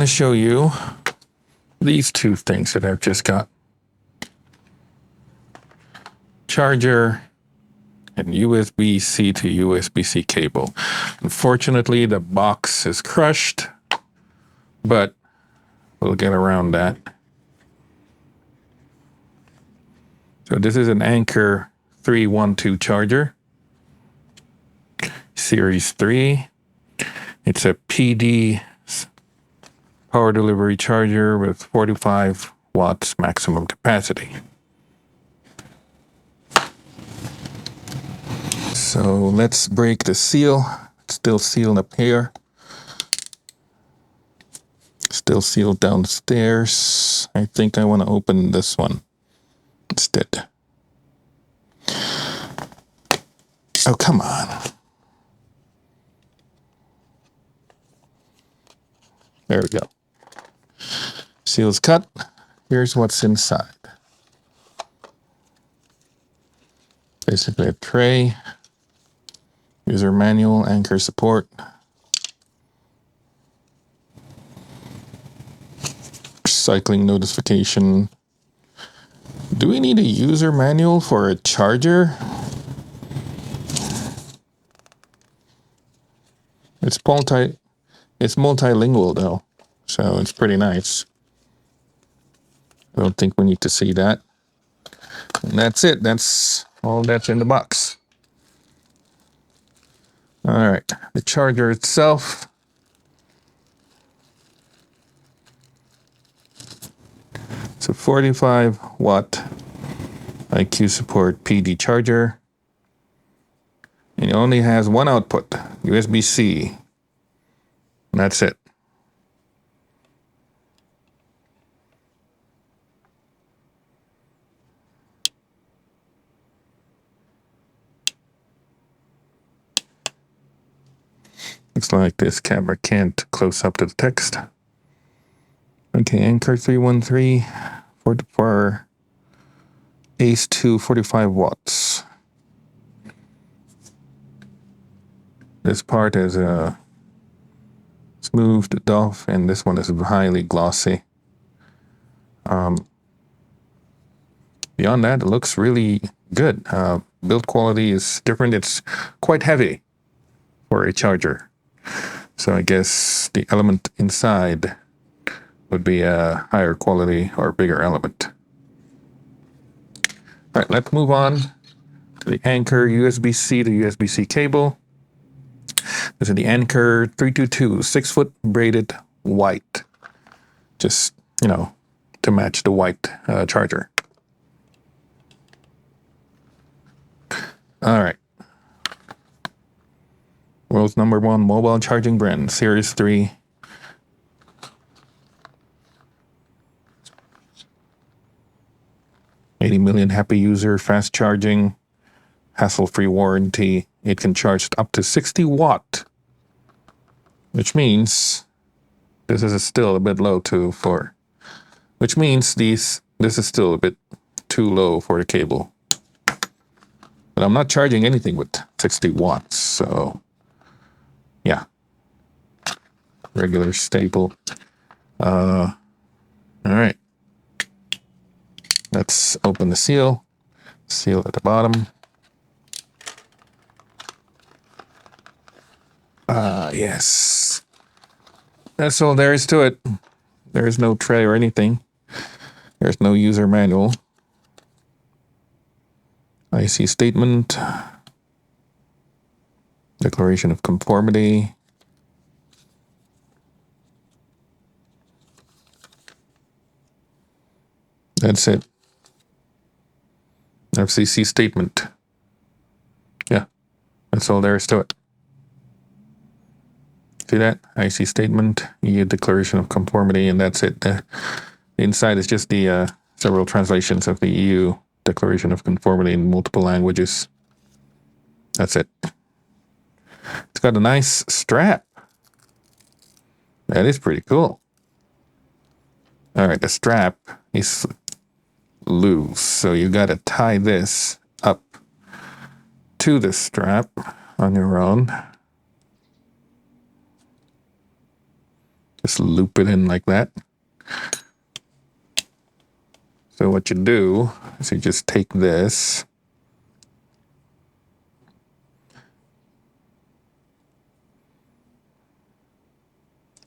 to show you these two things that I've just got. Charger and USB-C to USB-C cable. Unfortunately, the box is crushed, but we'll get around that. So this is an Anker 312 charger, Series 3. It's a PD power delivery charger with 45 watts maximum capacity. So let's break the seal. It's still sealed up here. Still sealed downstairs. I think I want to open this one instead. Oh, come on. There we go. Seal's cut. Here's what's inside. Basically a tray. User manual, Anker support. Cycling notification. Do we need a user manual for a charger? It's multilingual though, so it's pretty nice. I don't think we need to see that. And that's it. That's all that's in the box. All right, the charger itself. It's a 45 watt IQ support PD charger. And it only has one output, USB-C. And that's it. Looks like this camera can't close up to the text. Okay, Anker 313 for Ace 2 45 watts. This part is smoothed off, and this one is highly glossy. Beyond that, it looks really good. Build quality is different. It's quite heavy for a charger. So I guess the element inside would be a higher quality or bigger element. All right, let's move on to the Anker USB-C to USB-C cable. This is the Anker 322 6-foot braided white. Just, to match the white charger. All right. World's #1 mobile charging brand, Series 3. $80 million happy user, fast charging, hassle-free warranty. It can charge up to 60 watt, which means this is still a bit low which means this is still a bit too low for the cable. But I'm not charging anything with 60 watts, so yeah. Regular staple. All right. Let's open the seal. Seal at the bottom. Yes. That's all there is to it. There is no tray or anything. There's no user manual. IC statement. Declaration of conformity. That's it. FCC statement. Yeah, that's all there is to it. See that? IC statement, EU declaration of conformity, and that's it. The inside is just the several translations of the EU declaration of conformity in multiple languages. That's it. It's got a nice strap. That is pretty cool. All right, the strap is loose, so you got to tie this up to the strap on your own. Just loop it in like that. So what you do is you just take this.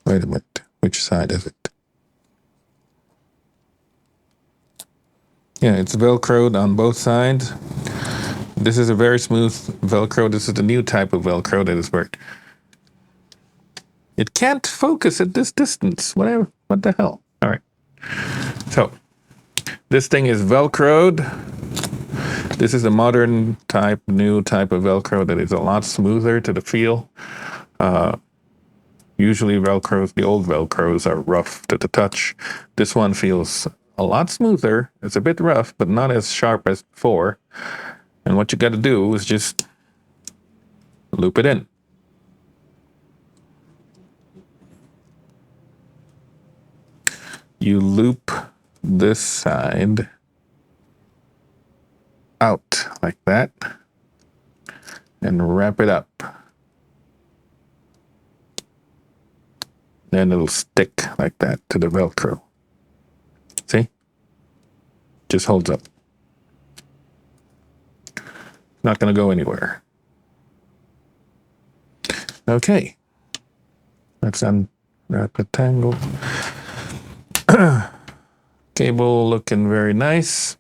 Wait a minute, which side is it? Yeah, it's Velcroed on both sides. This is a very smooth Velcro. This is the new type of Velcro that is worked. It can't focus at this distance. Whatever. What the hell? All right. So this thing is Velcroed. This is a modern type, new type of Velcro that is a lot smoother to the feel. Usually Velcros, the old Velcros, are rough to the touch. This one feels a lot smoother. It's a bit rough, but not as sharp as before. And what you got to do is just loop it in. You loop this side out like that and wrap it up. Then it'll stick like that to the Velcro. See? Just holds up. Not going to go anywhere. Okay. Let's unwrap the tangle. Cable looking very nice.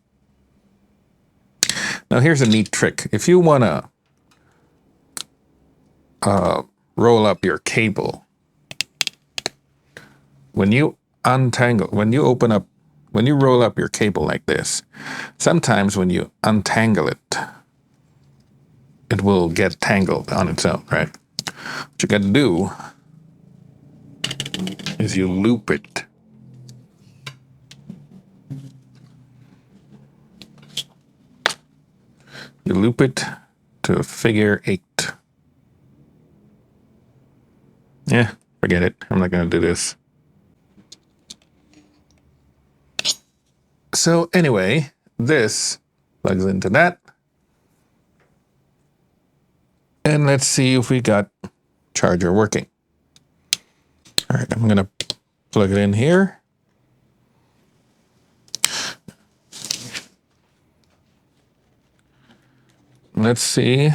Now here's a neat trick. If you want to roll up your cable, when you roll up your cable like this, sometimes when you untangle it, it will get tangled on its own, right? What you got to do is you loop it. You loop it to a figure 8. Yeah, forget it. I'm not going to do this. So anyway, this plugs into that. And let's see if we got charger working. All right, I'm going to plug it in here. Let's see.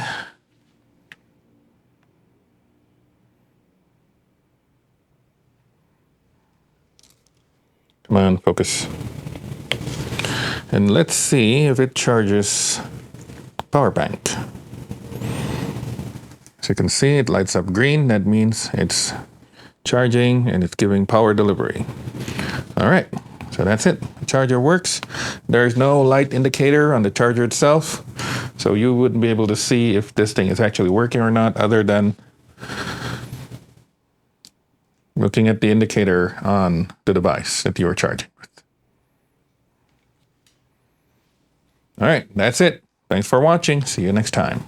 Come on, focus. And let's see if it charges power bank. As you can see, it lights up green. That means it's charging and it's giving power delivery. All right, so that's it. The charger works. There's no light indicator on the charger itself, so you wouldn't be able to see if this thing is actually working or not, other than looking at the indicator on the device that you are charging with. All right, that's it. Thanks for watching. See you next time.